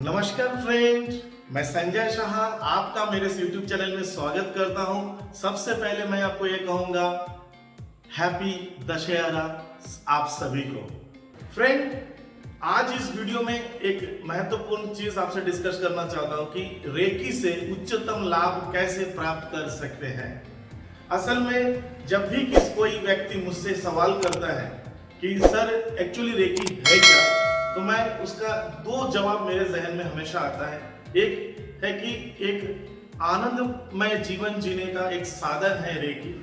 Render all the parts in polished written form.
नमस्कार फ्रेंड, मैं संजय शाह आपका मेरे इस YouTube चैनल में स्वागत करता हूं। सबसे पहले मैं आपको ये कहूंगा हैप्पी दशहरा आप सभी को। फ्रेंड, आज इस वीडियो में एक महत्वपूर्ण चीज आपसे डिस्कस करना चाहता हूं कि रेकी से उच्चतम लाभ कैसे प्राप्त कर सकते हैं। असल में जब भी कोई व्यक्ति मुझसे सवाल करता है कि सर एक्चुअली रेकी है क्या, तो मैं उसका दो जवाब मेरे जहन में हमेशा आता है। एक है कि एक आनंदमय जीवन जीने का एक साधन है रेकी,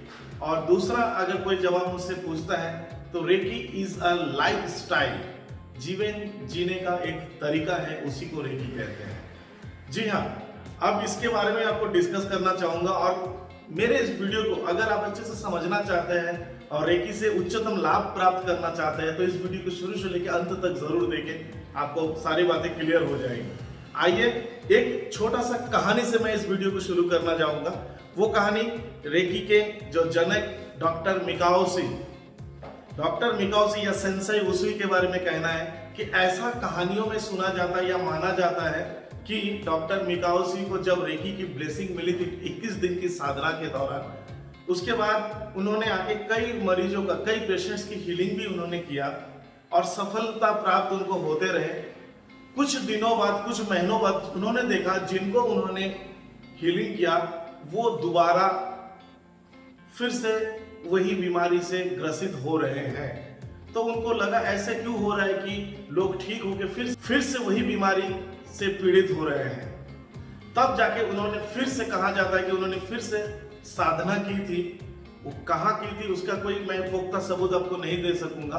और दूसरा अगर कोई जवाब मुझसे पूछता है तो reiki is a life style, जीवन जीने का एक तरीका है, उसी को रेकी कहते हैं। जी हाँ, अब इसके बारे में आपको डिस्कस करना चाहूंगा, और मेरे इस वीडियो को अगर आप अच्छे से समझना चाहते हैं और रेकी से उच्चतम लाभ प्राप्त करना चाहते हैं तो इस वीडियो को शुरू से लेकर अंत तक जरूर देखें, आपको सारी बातें क्लियर हो जाएंगी। आइए एक छोटा सा कहानी से मैं इस वीडियो को शुरू करना चाहूंगा। वो कहानी रेकी के जो जनक डॉक्टर मिकाओशी या सेंसेई उसुई के बारे में कहना है कि ऐसा कहानियों में सुना जाता है या माना जाता है कि डॉक्टर मिकाओशी को जब रेकी की ब्लेसिंग मिली थी 21 दिन की साधना के दौरान, उसके बाद उन्होंने आके कई मरीजों का, कई पेशेंट्स की हीलिंग भी उन्होंने किया और सफलता प्राप्त उनको होते रहे। कुछ दिनों बाद, कुछ महीनों बाद उन्होंने देखा जिनको उन्होंने हीलिंग किया वो दोबारा फिर से वही बीमारी से ग्रसित हो रहे हैं। तो उनको लगा ऐसे क्यों हो रहा है कि लोग ठीक होकर फिर से वही बीमारी से पीड़ित हो रहे हैं। तब जाके उन्होंने फिर से, कहा जाता है कि उन्होंने फिर से साधना की थी। वो कहाँ की थी उसका कोई मैं पुख्ता सबूत आपको नहीं दे सकूंगा,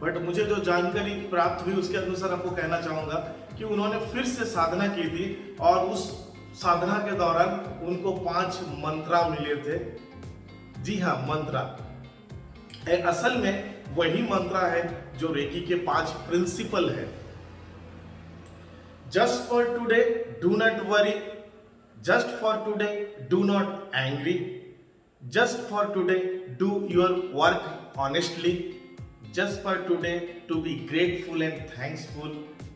बट मुझे जो जानकारी प्राप्त हुई उसके अनुसार आपको कहना चाहूंगा कि उन्होंने फिर से साधना की थी और उस साधना के दौरान उनको 5 मंत्रा मिले थे। जी हाँ, मंत्रा असल में वही मंत्रा है जो रेकी के 5 प्रिंसिपल है। Just for today do not worry, just for today do not angry, just for today do your work honestly, just for today to be grateful and thanksful,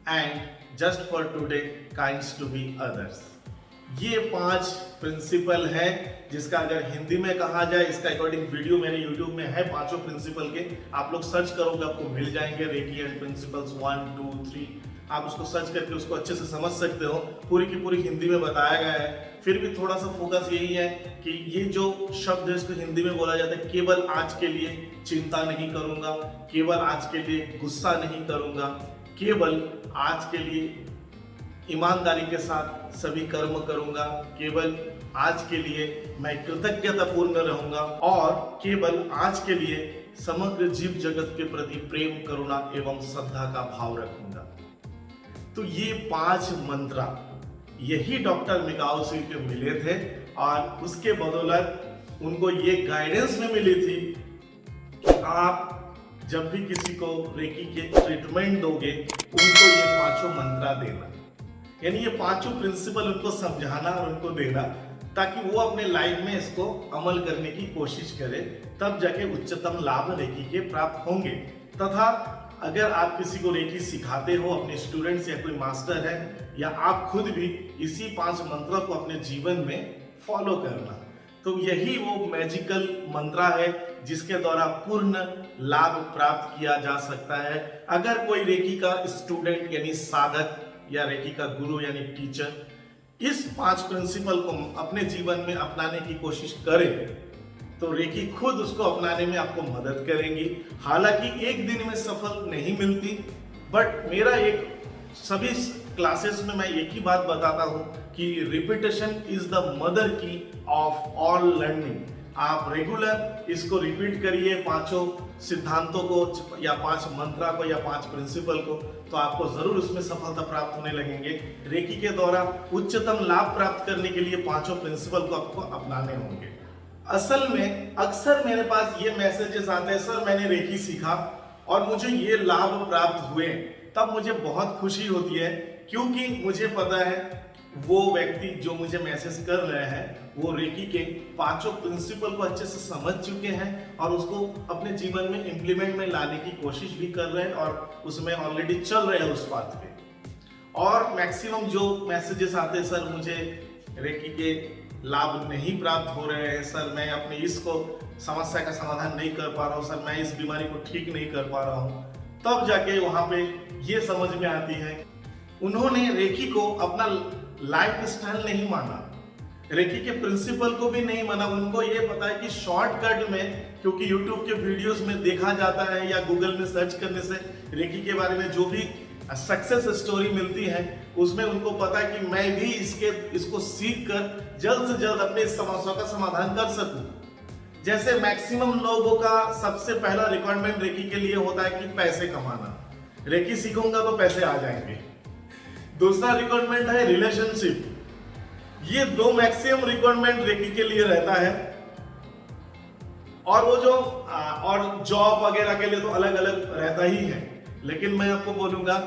and just for today kinds to be others. ये 5 principle है जिसका अगर हिंदी में कहा जाए, इसका according video मेरे YouTube में है 5 प्रिंसिपल के। आप लोग सर्च करोगे आपको मिल जाएंगे, रेकी एंड प्रिंसिपल्स 1 2 3। आप उसको सर्च करके उसको अच्छे से समझ सकते हो। पूरी की पूरी हिंदी में बताया गया है। फिर भी थोड़ा सा फोकस यही है कि ये जो शब्द है इसको हिंदी में बोला जाता है, केवल आज के लिए चिंता नहीं करूंगा, केवल आज के लिए गुस्सा नहीं करूंगा, केवल आज के लिए ईमानदारी के साथ सभी कर्म करूंगा, केवल आज के लिए मैं कृतज्ञतापूर्ण रहूंगा, और केवल आज के लिए समग्र जीव जगत के प्रति प्रेम, करुणा एवं श्रद्धा का भाव रखूंगा। तो ये 5 मंत्रा यही डॉक्टर मिकाओशी को मिले थे, और उसके बदौलत उनको ये गाइडेंस में मिली थी कि आप जब भी किसी को रेकी के ट्रीटमेंट दोगे उनको ये 5 मंत्रा देना, यानी ये 5 प्रिंसिपल उनको समझाना और उनको देना, ताकि वो अपने लाइफ में इसको अमल करने की कोशिश करे, तब जाके उच्चतम लाभ रेकी के प्राप्त होंगे। तथा अगर आप किसी को रेकी सिखाते हो, अपने स्टूडेंट्स या कोई मास्टर है, या आप खुद भी इसी 5 मंत्रों को अपने जीवन में फॉलो करना, तो यही वो मैजिकल मंत्रा है जिसके द्वारा पूर्ण लाभ प्राप्त किया जा सकता है। अगर कोई रेकी का स्टूडेंट यानी साधक या रेकी का गुरु यानी टीचर इस 5 प्रिंसिपल को अपने जीवन में अपनाने की कोशिश करे तो रेकी खुद उसको अपनाने में आपको मदद करेंगी। हालांकि एक दिन में सफल नहीं मिलती, बट मेरा सभी क्लासेस में मैं एक ही बात बताता हूं कि रिपीटेशन इज द मदर की ऑफ ऑल लर्निंग। आप रेगुलर इसको रिपीट करिए, 5 सिद्धांतों को या 5 मंत्रा को या 5 प्रिंसिपल को, तो आपको जरूर उसमें सफलता प्राप्त होने लगेंगे। रेकी के द्वारा उच्चतम लाभ प्राप्त करने के लिए 5 प्रिंसिपल को आपको अपनाने होंगे। असल में अक्सर मेरे पास ये मैसेजेस आते हैं, सर मैंने रेकी सीखा और मुझे ये लाभ प्राप्त हुए, तब मुझे बहुत खुशी होती है, क्योंकि मुझे पता है वो व्यक्ति जो मुझे मैसेज कर रहे हैं वो रेकी के 5 प्रिंसिपल को अच्छे से समझ चुके हैं और उसको अपने जीवन में इंप्लीमेंट में लाने की कोशिश भी कर रहे हैं और उसमें ऑलरेडी चल रहे हैं उस पाथ पे। और मैक्सिमम जो मैसेजेस आते हैं, सर मुझे रेकी के लाभ नहीं प्राप्त हो रहे हैं, सर मैं अपने इसको समस्या का समाधान नहीं कर पा रहा हूँ, सर मैं इस बीमारी को ठीक नहीं कर पा रहा हूँ, तब जाके वहां पे ये समझ में आती है उन्होंने रेकी को अपना लाइफ स्टाइल नहीं माना, रेकी के प्रिंसिपल को भी नहीं माना। उनको ये पता है कि शॉर्टकट में, क्योंकि यूट्यूब के वीडियोस में देखा जाता है या गूगल में सर्च करने से रेकी के बारे में जो भी सक्सेस स्टोरी मिलती है, उसमें उनको पता है कि मैं भी इसको सीख कर जल्द से जल्द अपने समस्या का समाधान कर सकूं। जैसे मैक्सिमम लोगों का सबसे पहला रिक्वायरमेंट रेकी के लिए होता है कि पैसे कमाना, रेकी सीखूंगा तो पैसे आ जाएंगे। दूसरा रिक्वायरमेंट है रिलेशनशिप। ये दो मैक्सिमम रिक्वायरमेंट रेकी के लिए रहता है। और वो जो और जॉब वगैरह के लिए तो अलग अलग रहता ही है, लेकिन मैं आपको बोलूंगा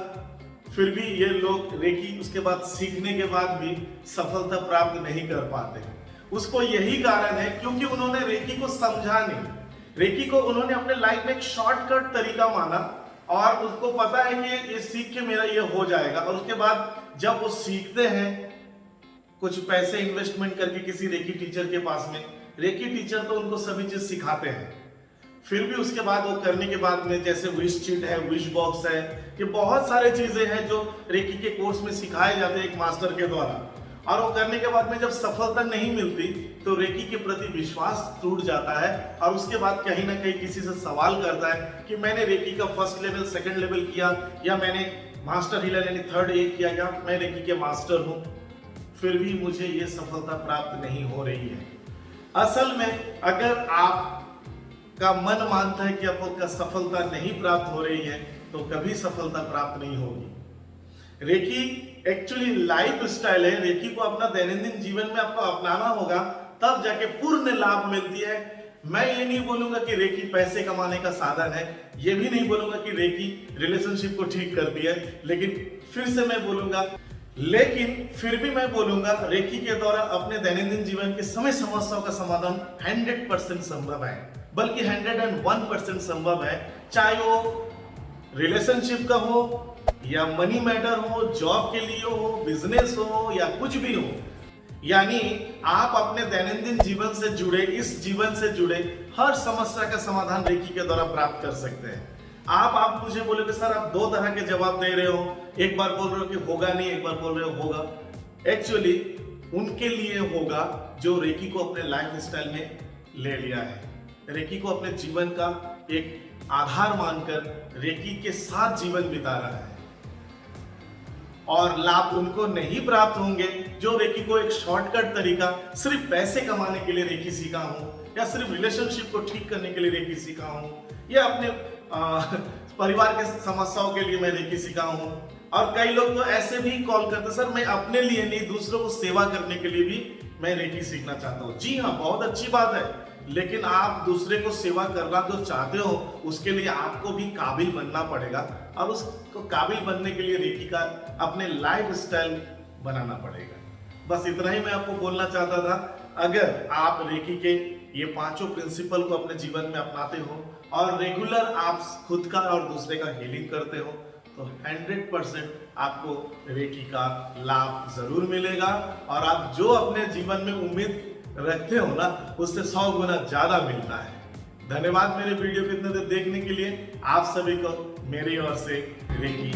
फिर भी ये लोग रेकी उसके बाद सीखने के बाद भी सफलता प्राप्त नहीं कर पाते। उसको यही कारण है क्योंकि उन्होंने रेकी को समझा नहीं, रेकी को उन्होंने अपने लाइफ में एक शॉर्टकट तरीका माना और उसको पता है कि ये सीख के मेरा ये हो जाएगा। और उसके बाद जब वो सीखते हैं कुछ पैसे इन्वेस्टमेंट करके किसी रेकी टीचर के पास में, रेकी टीचर तो उनको सभी चीज सिखाते हैं, फिर भी उसके बाद वो करने के बाद में जैसे विश चिट है, विश बॉक्स है, ये बहुत सारे चीजें हैं जो रेकी के कोर्स में सिखाए जाते हैं एक मास्टर के द्वारा। और वो करने के बाद में जब सफलता नहीं मिलती तो रेकी के प्रति विश्वास टूट जाता है और उसके बाद कहीं ना कहीं किसी से सवाल करता है कि मैंने रेकी का फर्स्ट लेवल, सेकंड लेवल किया, या मैंने मास्टर हीलर यानी थर्ड ए किया, या मैं रेकी के मास्टर हूं, फिर भी मुझे ये सफलता प्राप्त नहीं हो रही है। असल में अगर आप का मन मानता है कि आपको सफलता नहीं प्राप्त हो रही है तो कभी सफलता प्राप्त नहीं होगी। रेकी एक्चुअली लाइफ स्टाइल है, रेकी को अपना दैनंदिन जीवन में आपको अपनाना होगा, तब जाके पूर्ण लाभ मिलती है। मैं ये नहीं बोलूंगा कि रेकी पैसे कमाने का साधन है, ये भी नहीं बोलूंगा कि रेकी रिलेशनशिप को ठीक करती है, लेकिन फिर से मैं बोलूंगा, लेकिन फिर भी मैं बोलूंगा रेकी के द्वारा अपने दैनंदिन जीवन के सभी समस्याओं का समाधान 100% संभव है, बल्कि 101% संभव है। चाहे वो रिलेशनशिप का हो या मनी मैटर हो, जॉब के लिए हो, बिजनेस हो या कुछ भी हो, यानी आप अपने दैनंदिन जीवन से जुड़े, इस जीवन से जुड़े हर समस्या का समाधान रेकी के द्वारा प्राप्त कर सकते हैं। आप मुझे बोलोगे सर आप दो तरह के जवाब दे रहे हो, एक बार बोल रहे हो कि होगा नहीं, एक बार बोल रहे हो होगा। एक्चुअली उनके लिए होगा जो रेकी को अपने लाइफ स्टाइल में ले लिया है, रेकी को अपने जीवन का एक आधार मानकर रेकी के साथ जीवन बिता रहा है। और लाभ उनको नहीं प्राप्त होंगे जो रेकी को एक शॉर्टकट तरीका सिर्फ पैसे कमाने के लिए रेकी सीखा हूं, या सिर्फ रिलेशनशिप को ठीक करने के लिए रेकी सीखा हूं, या अपने परिवार के समस्याओं के लिए मैं रेकी सीखा हूं। और कई लोग तो ऐसे भी कॉल करते सर मैं अपने लिए नहीं दूसरों को सेवा करने के लिए भी मैं रेकी सीखना चाहता हूं। जी हाँ, बहुत अच्छी बात है, लेकिन आप दूसरे को सेवा करना जो चाहते हो उसके लिए आपको भी काबिल बनना पड़ेगा, और उसको काबिल बनने के लिए रेकी का अपने लाइफ स्टाइल बनाना पड़ेगा। बस इतना ही मैं आपको बोलना चाहता था। अगर आप रेकी के ये पांचों प्रिंसिपल को अपने जीवन में अपनाते हो और रेगुलर आप खुद का और दूसरे का हीलिंग करते हो तो 100% आपको रेकी का लाभ जरूर मिलेगा, और आप जो अपने जीवन में उम्मीद रखते हो ना उससे 100 गुना ज्यादा मिलता है। धन्यवाद मेरे वीडियो को इतने देर देखने के लिए। आप सभी को मेरी ओर से रेकी